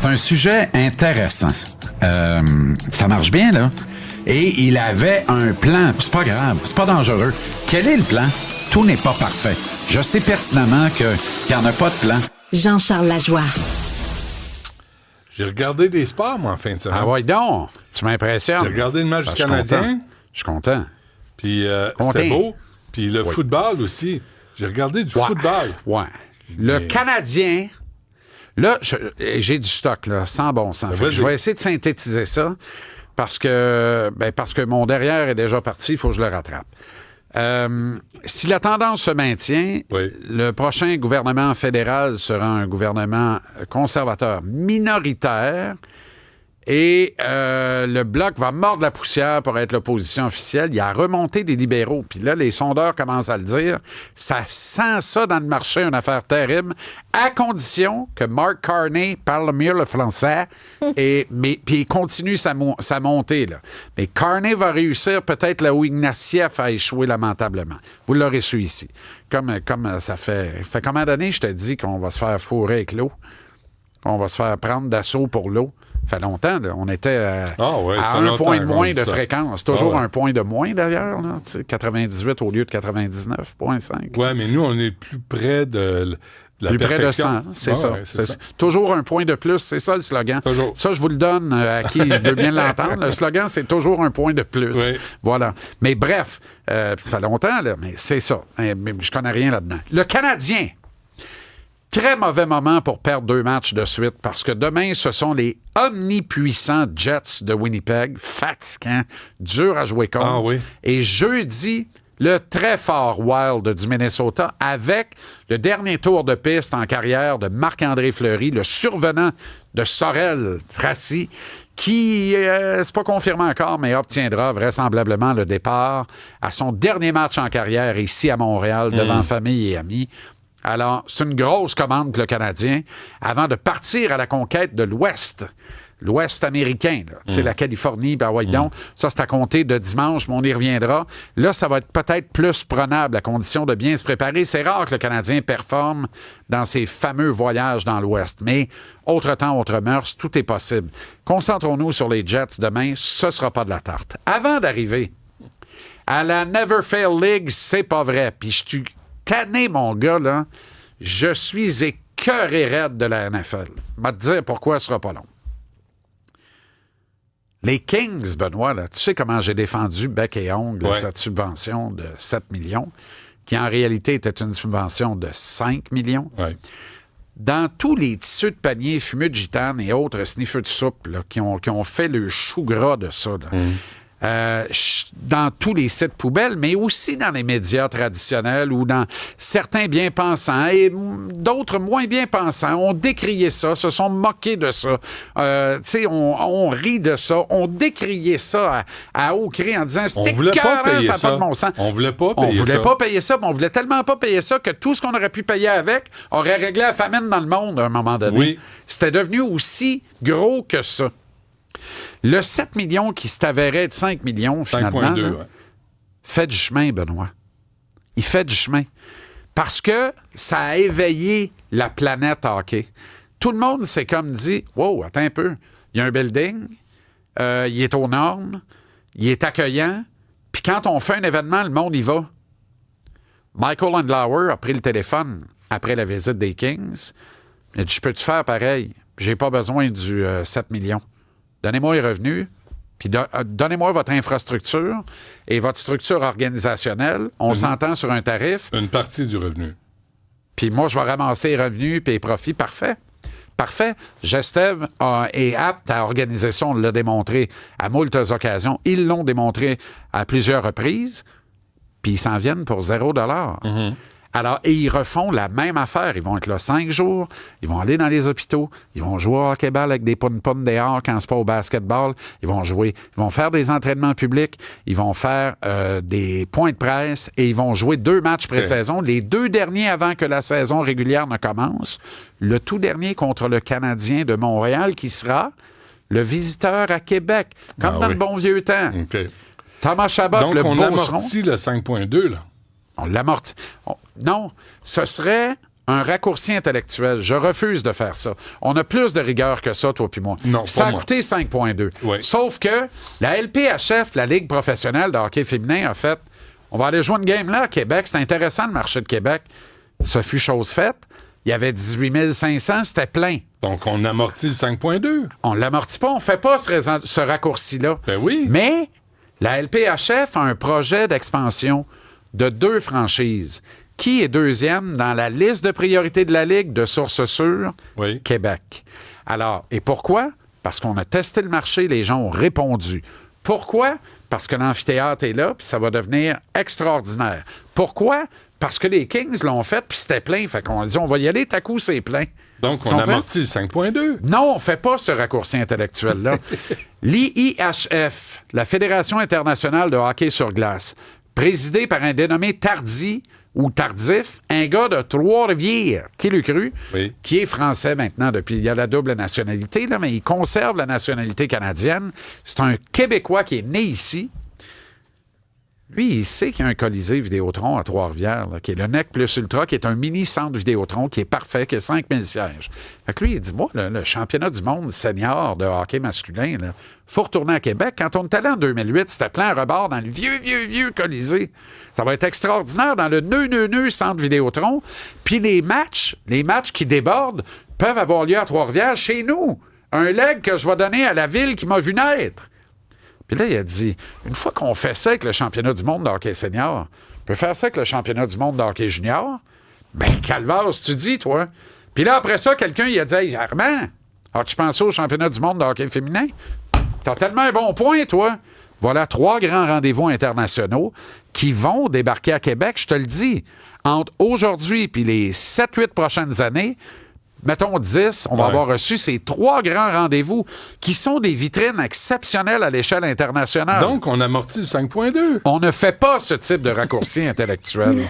C'est un sujet intéressant. Ça marche bien, là. Et il avait un plan. C'est pas grave, c'est pas dangereux. Quel est le plan? Tout n'est pas parfait. Je sais pertinemment qu'il n'y en a pas de plan. Jean-Charles Lajoie. J'ai regardé des sports, moi, en fin de semaine. Ah ouais, donc, tu m'impressionnes. J'ai regardé le match du Canadien. Je suis content. Puis c'était beau. Puis le football aussi. J'ai regardé du football. Ouais. Le Canadien... Là, j'ai du stock, là, sans bon sens. Je vais essayer de synthétiser ça parce que mon derrière est déjà parti, il faut que je le rattrape. Si la tendance se maintient, le prochain gouvernement fédéral sera un gouvernement conservateur minoritaire et le Bloc va mordre la poussière pour être l'opposition officielle. Il y a remonté des libéraux. Puis là, les sondeurs commencent à le dire. Ça sent ça dans le marché, une affaire terrible, à condition que Mark Carney parle mieux le français puis il continue sa montée. Là. Mais Carney va réussir peut-être là où Ignatieff a échoué lamentablement. Vous l'aurez su ici. Comme ça fait combien d'années je te dis qu'on va se faire fourrer avec l'eau? On va se faire prendre d'assaut pour l'eau? Ça fait longtemps, là. On était à un point de moins de fréquence. Toujours un point de moins, d'ailleurs. Là, 98 au lieu de 99,5. Oui, mais nous, on est plus près de la plus perfection. Près de 100, c'est ça. C'est ça. Toujours un point de plus, c'est ça le slogan. Toujours. Ça, je vous le donne à qui veut bien l'entendre. Le slogan, c'est toujours un point de plus. Oui. Voilà. Mais bref, ça fait longtemps, là, mais c'est ça. Mais je connais rien là-dedans. Le Canadien. Très mauvais moment pour perdre 2 matchs de suite parce que demain, ce sont les omnipuissants Jets de Winnipeg, fatigants, durs à jouer contre. Ah oui. Et jeudi, le très fort Wild du Minnesota avec le dernier tour de piste en carrière de Marc-André Fleury, le survenant de Sorel Tracy, qui, c'est pas confirmé encore, mais obtiendra vraisemblablement le départ à son dernier match en carrière ici à Montréal devant famille et amis. Alors, c'est une grosse commande pour le Canadien avant de partir à la conquête de l'Ouest. L'Ouest américain, là. Tu sais, la Californie, ben ouais, donc, ça, c'est à compter de dimanche, mais on y reviendra. Là, ça va être peut-être plus prenable à condition de bien se préparer. C'est rare que le Canadien performe dans ses fameux voyages dans l'Ouest. Mais, autre temps, autre mœurs, tout est possible. Concentrons-nous sur les Jets demain, ce sera pas de la tarte. Avant d'arriver à la Never Fail League, c'est pas vrai. Puis je suis tanné, mon gars, là. Je suis écœuré raide de la NFL. Je vais te dire pourquoi ce sera pas long. Les Kings, Benoît, là, tu sais comment j'ai défendu bec et ongle cette subvention de 7 millions, qui en réalité était une subvention de 5 millions. Ouais. Dans tous les tissus de panier fumeux de gitane et autres sniffeux de soupe là, qui ont fait le chou gras de ça, là, dans tous les sites poubelles, mais aussi dans les médias traditionnels ou dans certains bien-pensants et d'autres moins bien-pensants ont décrié ça, se sont moqués de ça. On rit de ça. On décrié ça à haut cri en disant c'était écœurant, ça n'a pas de bon sens. On voulait pas payer ça. On voulait pas payer ça, mais on voulait tellement pas payer ça que tout ce qu'on aurait pu payer avec aurait réglé la famine dans le monde à un moment donné. Oui. C'était devenu aussi gros que ça. Le 7 millions qui s'est avéré être 5 millions, finalement, 5,2, fait du chemin, Benoît. Il fait du chemin. Parce que ça a éveillé la planète hockey. Tout le monde s'est comme dit, « Wow, attends un peu. Il y a un building, il est aux normes, il est accueillant, puis quand on fait un événement, le monde y va. » Michael Andlauer a pris le téléphone après la visite des Kings. Il a dit, « Je peux-tu faire pareil? J'ai pas besoin du 7 millions. Donnez-moi les revenus, puis donnez-moi votre infrastructure et votre structure organisationnelle. On s'entend sur un tarif. Une partie du revenu. Puis moi, je vais ramasser les revenus puis les profits. Parfait. Parfait. Gestev est apte à organiser ça. On l'a démontré à moultes occasions. Ils l'ont démontré à plusieurs reprises. Puis ils s'en viennent pour $0. Alors, et ils refont la même affaire. Ils vont être là 5 jours, ils vont aller dans les hôpitaux, ils vont jouer au hockey-ball avec des pun-pun dehors quand c'est pas au basketball, ils vont faire des entraînements publics, ils vont faire des points de presse et ils vont jouer 2 matchs pré-saison, les 2 derniers avant que la saison régulière ne commence, le tout dernier contre le Canadien de Montréal qui sera le visiteur à Québec, comme dans le bon vieux temps. Okay. Thomas Chabot, donc, le on beauceron. amortit le 5,2, là. On l'amortit. Non, ce serait un raccourci intellectuel. Je refuse de faire ça. On a plus de rigueur que ça, toi puis moi. Non, ça a moi. coûté 5,2. Oui. Sauf que la LPHF, la Ligue professionnelle de hockey féminin, a fait on va aller jouer une game là à Québec. C'est intéressant, le marché de Québec. Ça fut chose faite. Il y avait 18 500, c'était plein. Donc, on amortit le 5,2. On ne l'amortit pas, on ne fait pas ce raccourci-là. Ben oui. Mais la LPHF a un projet d'expansion de 2 franchises. Qui est deuxième dans la liste de priorités de la Ligue de sources sûres? Oui. Québec. Alors, et pourquoi? Parce qu'on a testé le marché, les gens ont répondu. Pourquoi? Parce que l'amphithéâtre est là, puis ça va devenir extraordinaire. Pourquoi? Parce que les Kings l'ont fait, puis c'était plein. Fait qu'on a dit, on va y aller, tout à coup, c'est plein. Donc, on amortit le 5,2. Non, on ne fait pas ce raccourci intellectuel-là. L'IIHF, la Fédération internationale de hockey sur glace, présidée par un dénommé Tardy ou Tardif, un gars de Trois-Rivières, qui l'a cru, Oui. qui est français maintenant depuis. Il a la double nationalité, là, mais il conserve la nationalité canadienne. C'est un Québécois qui est né ici. Lui, il sait qu'il y a un Colisée Vidéotron à Trois-Rivières, là, qui est le NEC Plus Ultra, qui est un mini-centre Vidéotron, qui est parfait, qui a 5000 sièges. Fait que lui, il dit, moi, le championnat du monde senior de hockey masculin, il faut retourner à Québec. Quand on est allé en 2008, c'était plein à rebord dans le vieux Colisée. Ça va être extraordinaire dans le nœud centre Vidéotron. Puis les matchs qui débordent peuvent avoir lieu à Trois-Rivières chez nous. Un leg que je vais donner à la ville qui m'a vu naître. Puis là, il a dit, une fois qu'on fait ça avec le championnat du monde de hockey senior, on peut faire ça avec le championnat du monde de hockey junior? Ben, calvaire, tu dis, toi. Puis là, après ça, quelqu'un, il a dit, hey, Armand, as-tu pensé au championnat du monde de hockey féminin? T'as tellement un bon point, toi. Voilà 3 grands rendez-vous internationaux qui vont débarquer à Québec, je te le dis. Entre aujourd'hui et les 7-8 prochaines années, mettons 10, on va avoir reçu ces 3 grands rendez-vous qui sont des vitrines exceptionnelles à l'échelle internationale. Donc, on amortit le 5,2. On ne fait pas ce type de raccourci intellectuel.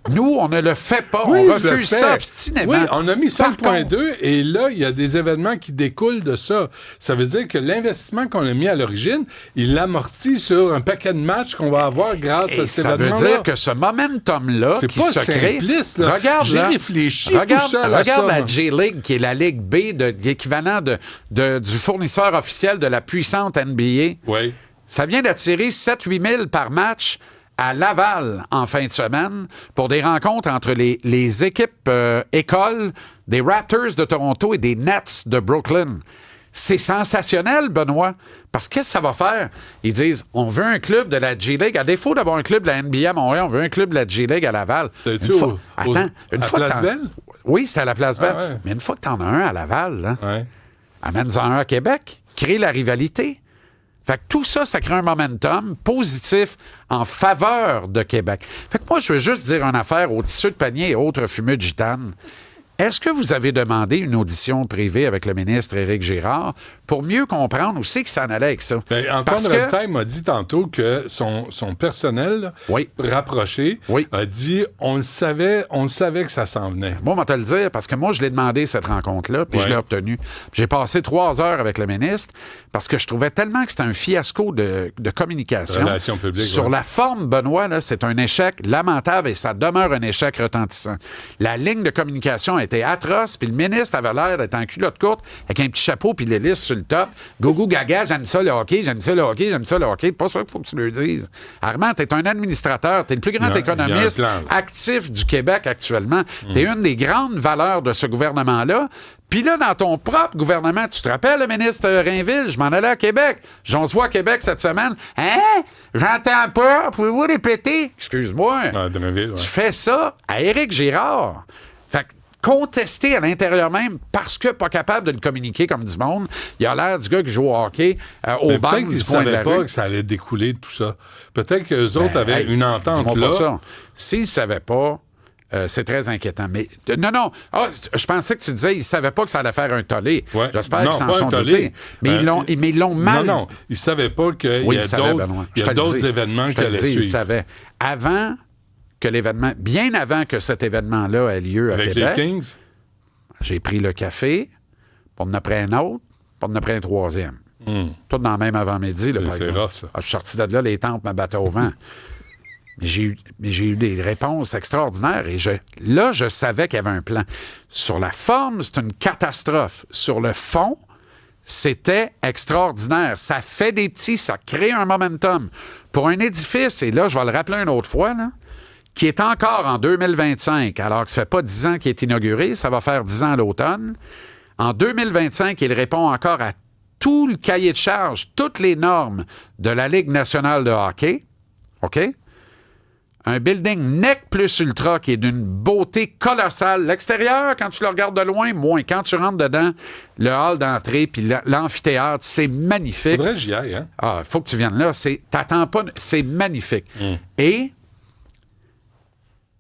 Nous, on ne le fait pas. Oui, on refuse ça obstinément. Oui, on a mis 5,2 contre, et là, il y a des événements qui découlent de ça. Ça veut dire que l'investissement qu'on a mis à l'origine, il l'amortit sur un paquet de matchs qu'on va avoir grâce à cet événement-là. Ça veut dire que ce momentum-là qui se crée... Simpliste, là. Regarde, j'ai réfléchi tout seul à ça. Regarde la J-League, qui est la Ligue B, l'équivalent du fournisseur officiel de la puissante NBA. Oui. Ça vient d'attirer 7-8 000 par match à Laval en fin de semaine pour des rencontres entre les équipes écoles des Raptors de Toronto et des Nets de Brooklyn. C'est sensationnel, Benoît, parce que ça va faire? Ils disent, on veut un club de la J-League. À défaut d'avoir un club de la NBA à Montréal, on veut un club de la J-League à Laval. C'est-tu à Place Belle? Oui, c'était à la Place Belle. Ouais. Mais une fois que t'en as un à Laval, là, Ouais. amène-en un à Québec. Crée la rivalité. Fait que tout ça, ça crée un momentum positif en faveur de Québec. Fait que moi, je veux juste dire une affaire aux tissus de panier et autres fumeux de gitane. Est-ce que vous avez demandé une audition privée avec le ministre Éric Girard pour mieux comprendre où c'est qu'il s'en allait avec ça? Ben, Antoine Robitaille m'a dit tantôt que son personnel rapproché a dit on le savait que ça s'en venait. Moi, on va te le dire, parce que moi, je l'ai demandé, cette rencontre-là, puis je l'ai obtenue. J'ai passé 3 heures avec le ministre parce que je trouvais tellement que c'était un fiasco de communication. Relations publiques. Sur la forme, Benoît, là, c'est un échec lamentable et ça demeure un échec retentissant. La ligne de communication a été atroce, puis le ministre avait l'air d'être en culotte courte avec un petit chapeau puis l'hélice sur le top. Gougou gaga, j'aime ça le hockey, j'aime ça le hockey, j'aime ça le hockey. Pas ça qu'il faut que tu le dises. Armand, t'es un administrateur, t'es le plus grand économiste actif du Québec actuellement. T'es une des grandes valeurs de ce gouvernement-là. Puis là, dans ton propre gouvernement, tu te rappelles, le ministre Rainville, je m'en allais à Québec. On se voit à Québec cette semaine. Hein? J'entends pas. Pouvez-vous répéter? Excuse-moi. Tu fais ça à Éric Girard. Fait que contesté à l'intérieur même parce que pas capable de le communiquer comme du monde. Il a l'air du gars qui joue au hockey au banc du coin de la rue. Peut-être qu'ils ne savaient pas que ça allait découler de tout ça. Peut-être qu'eux autres avaient une entente là. Pas ça. S'ils ne savaient pas, c'est très inquiétant. Mais non. Je pensais que tu disais qu'ils ne savaient pas que ça allait faire un tollé. Ouais. J'espère qu'ils s'en sont doutés. Mais ils l'ont mal. Non. Ils ne savaient pas qu'il y a d'autres événements qui allaient suivre. Ils savaient. Avant que l'événement, bien avant que cet événement-là ait lieu à Québec. Avec les Kings? J'ai pris le café, puis on en a pris un autre, puis on en a pris un troisième. Tout dans le même avant-midi. Là, par exemple. Rough, ça. Je suis sorti de là, les tempes me battaient au vent. j'ai eu des réponses extraordinaires et je savais qu'il y avait un plan. Sur la forme, c'est une catastrophe. Sur le fond, c'était extraordinaire. Ça fait des petits, ça crée un momentum. Pour un édifice, et là, je vais le rappeler une autre fois, là, qui est encore en 2025, alors que ça fait pas 10 ans qu'il est inauguré, ça va faire 10 ans à l'automne. En 2025, il répond encore à tout le cahier de charges, toutes les normes de la Ligue nationale de hockey. OK? Un building NEC plus ultra qui est d'une beauté colossale. L'extérieur, quand tu le regardes de loin, moins. Quand tu rentres dedans, le hall d'entrée puis l'amphithéâtre, c'est magnifique. Faudrait que j'y aille, hein? Ah, faut que tu viennes là. T'attends pas. C'est magnifique. Et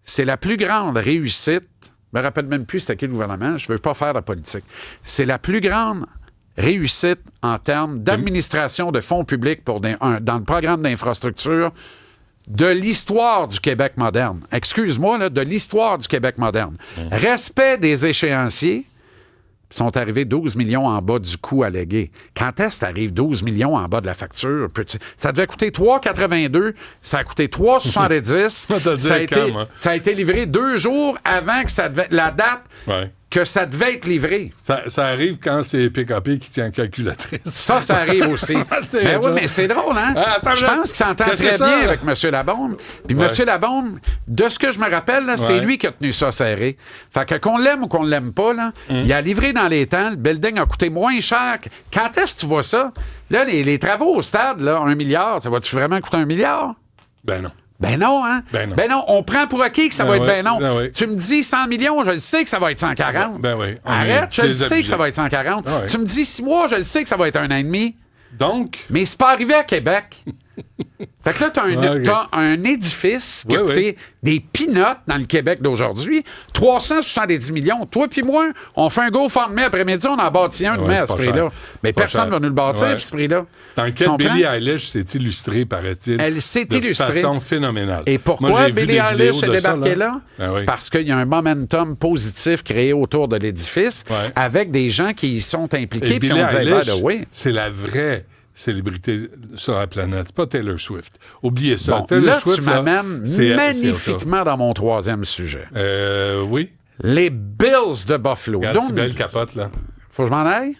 c'est la plus grande réussite. Je me rappelle même plus c'était qui le gouvernement. Je veux pas faire de politique. C'est la plus grande réussite en termes d'administration de fonds publics dans le programme d'infrastructure de l'histoire du Québec moderne. Excuse-moi, là, de l'histoire du Québec moderne. Respect des échéanciers. Ils sont arrivés 12 millions en bas du coût allégué. Quand est-ce que t'arrives 12 millions en bas de la facture? Ça devait coûter 3,82. Ça a coûté 3,70. Ça a été livré 2 jours avant que la date que ça devait être livré. Ça arrive quand c'est PKP qui tient la calculatrice. Ça arrive aussi. Ben oui, mais c'est drôle, hein? Je pense qu'il s'entend très bien avec M. Labaume. Puis M. Labaume, de ce que je me rappelle, là, c'est lui qui a tenu ça serré. Fait que qu'on l'aime ou qu'on ne l'aime pas, là, il a livré dans les temps. Le building a coûté moins cher. Quand est-ce que tu vois ça? Là, les travaux au stade, là, 1 milliard, ça va-tu vraiment coûter 1 milliard? Ben non. Ben non, hein? Ben non, on prend pour acquis que ça va être ben non. Tu me dis 100 millions, je le sais que ça va être 140. Arrête, je le sais que ça va être 140. Tu me dis 6 mois, je le sais que ça va être 1 an et demi. Donc? Mais c'est pas arrivé à Québec. Fait que là, t'as un édifice qui a coûté des peanuts dans le Québec d'aujourd'hui. 370 millions. Toi puis moi, on fait un GoFundMe après-midi, on en bâtit un demain à ce prix-là. Mais personne ne va nous le bâtir, à ce prix-là. Dans lequel Billie Eilish s'est illustrée, paraît-il. Elle s'est illustrée. De façon phénoménale. Et pourquoi Billie Eilish est débarquée là? Parce qu'il y a un momentum positif créé autour de l'édifice avec des gens qui y sont impliqués. Billie Eilish, c'est la vraie célébrité sur la planète. C'est pas Taylor Swift. Oubliez ça. Bon, Taylor là, Swift, tu m'amènes magnifiquement dans mon 3e sujet. Oui. Les Bills de Buffalo. Regarde, c'est belle capote, là. Faut que je m'en aille?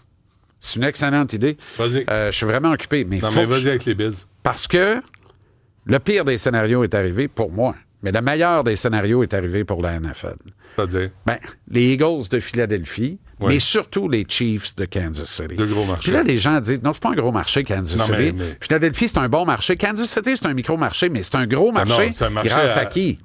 C'est une excellente idée. Vas-y. Je suis vraiment occupé. Mais vas-y avec les Bills. Parce que le pire des scénarios est arrivé pour moi. Mais le meilleur des scénarios est arrivé pour la NFL. C'est-à-dire? Les Eagles de Philadelphie, mais surtout les Chiefs de Kansas City. De gros marchés. Puis là, les gens disent, non, c'est pas un gros marché, Kansas City. Mais... Philadelphie, c'est un bon marché. Kansas City, c'est un micro-marché, mais c'est un gros marché, grâce à qui?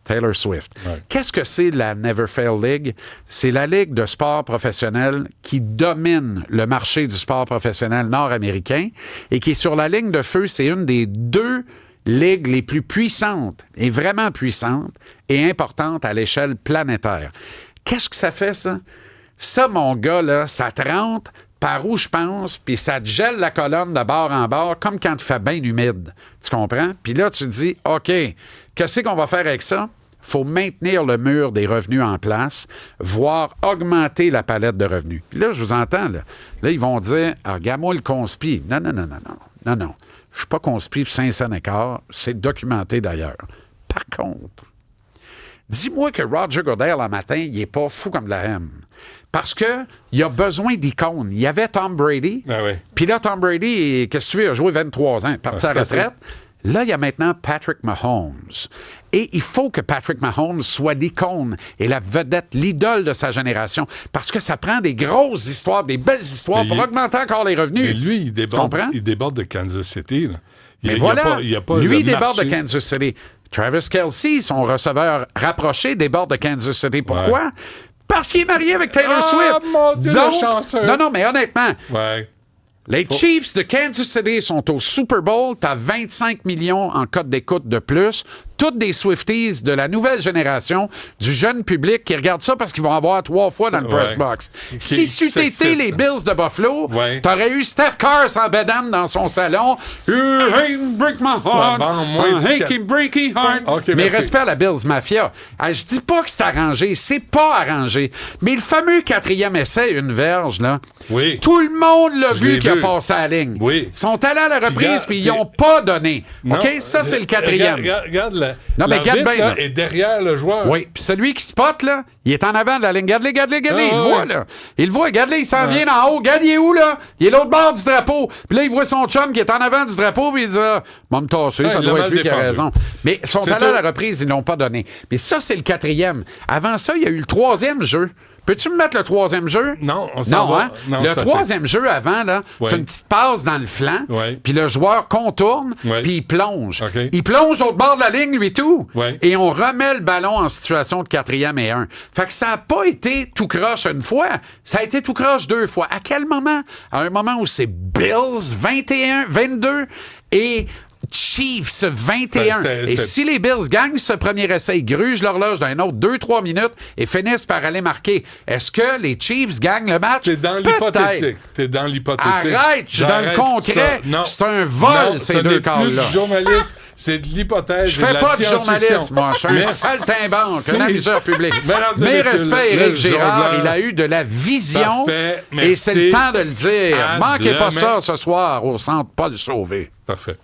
Taylor Swift. Qu'est-ce que c'est la Never Fail League? C'est la ligue de sport professionnel qui domine le marché du sport professionnel nord-américain et qui est sur la ligne de feu. C'est une des 2 ligues les plus puissantes, et vraiment puissantes, et importantes à l'échelle planétaire. Qu'est-ce que ça fait, ça? Ça, mon gars, là, ça te rentre par où je pense, puis ça te gèle la colonne de bord en bord, comme quand il fait bien humide. Tu comprends? Puis là, tu te dis, OK, qu'est-ce qu'on va faire avec ça? Faut maintenir le mur des revenus en place, voire augmenter la palette de revenus. Puis là, je vous entends, là. Là, ils vont dire, regarde-moi le conspi. Non. Je suis pas conspi pour 5 cents d'écart. C'est documenté d'ailleurs. Par contre, dis-moi que Roger Goodell, un matin, il est pas fou comme de la haine. Parce que il a besoin d'icônes. Il y avait Tom Brady. Puis là, Tom Brady, qu'est-ce que tu veux, il a joué 23 ans, parti à la retraite. Là, il y a maintenant Patrick Mahomes. Et il faut que Patrick Mahomes soit l'icône et la vedette, l'idole de sa génération. Parce que ça prend des grosses histoires, des belles histoires pour augmenter encore les revenus. Mais lui, il déborde de Kansas City. Là. Il déborde de Kansas City. Travis Kelce, son receveur rapproché, déborde de Kansas City. Pourquoi? Parce qu'il est marié avec Taylor Swift. Mon Dieu, le chanceux. Non, mais honnêtement... Les Chiefs de Kansas City sont au Super Bowl. T'as 25 millions en code d'écoute de plus. Toutes des Swifties de la nouvelle génération, du jeune public qui regarde ça parce qu'ils vont avoir 3 fois dans le press box. Si c'eût été les Bills de Buffalo, t'aurais eu Steph Curry en bédane dans son salon. You hate break my heart. Break my heart. Mais respect à la Bills Mafia. Je dis pas que c'est arrangé. C'est pas arrangé. Mais le fameux 4e essai, une verge, là. Tout le monde l'a vu qui a passé à la ligne. Ils sont allés à la reprise puis ils n'ont pas donné. OK? Ça, c'est le 4e. Regarde Non, mais garde bien, là. est derrière le joueur. Oui, puis celui qui spot, là, il est en avant de la ligne. Garde-les, il le voit, là. Il le voit, garde-les, il s'en vient d'en haut. Regarde, il est où, là? Il est l'autre bord du drapeau. Puis là, il voit son chum qui est en avant du drapeau, puis il dit, va me tasser, ça doit être lui qui a raison. Mais son talent à la reprise, ils l'ont pas donné. Mais ça, c'est le 4e. Avant ça, il y a eu le 3e jeu. Peux-tu me mettre le 3e jeu? Non, on s'en va. Hein? Non, le 3e jeu avant, là, c'est une petite passe dans le flanc, puis le joueur contourne, puis il plonge. Okay. Il plonge au bord de la ligne, lui, tout. Et on remet le ballon en situation de 4e et 1. Fait que ça n'a pas été tout croche une fois, ça a été tout croche 2 fois. À quel moment? À un moment où c'est Bills 21, 22 et Chiefs 21. Et si les Bills gagnent ce premier essai, ils grugent l'horloge d'un autre 2-3 minutes et finissent par aller marquer. Est-ce que les Chiefs gagnent le match? T'es dans l'hypothétique. T'es dans l'hypothétique. Arrête, je suis dans le concret. C'est un vol, ces deux cas-là. Ce n'est plus du journaliste, c'est de l'hypothèse. Je fais pas de journalisme, moi. Je suis un saltimbanque, un amuseur public. Mes respects, Éric Girard, il a eu de la vision. Parfait, et c'est le temps de le dire. À Manquez pas demain. ça ce soir au Centre Paul Sauvé. Parfait.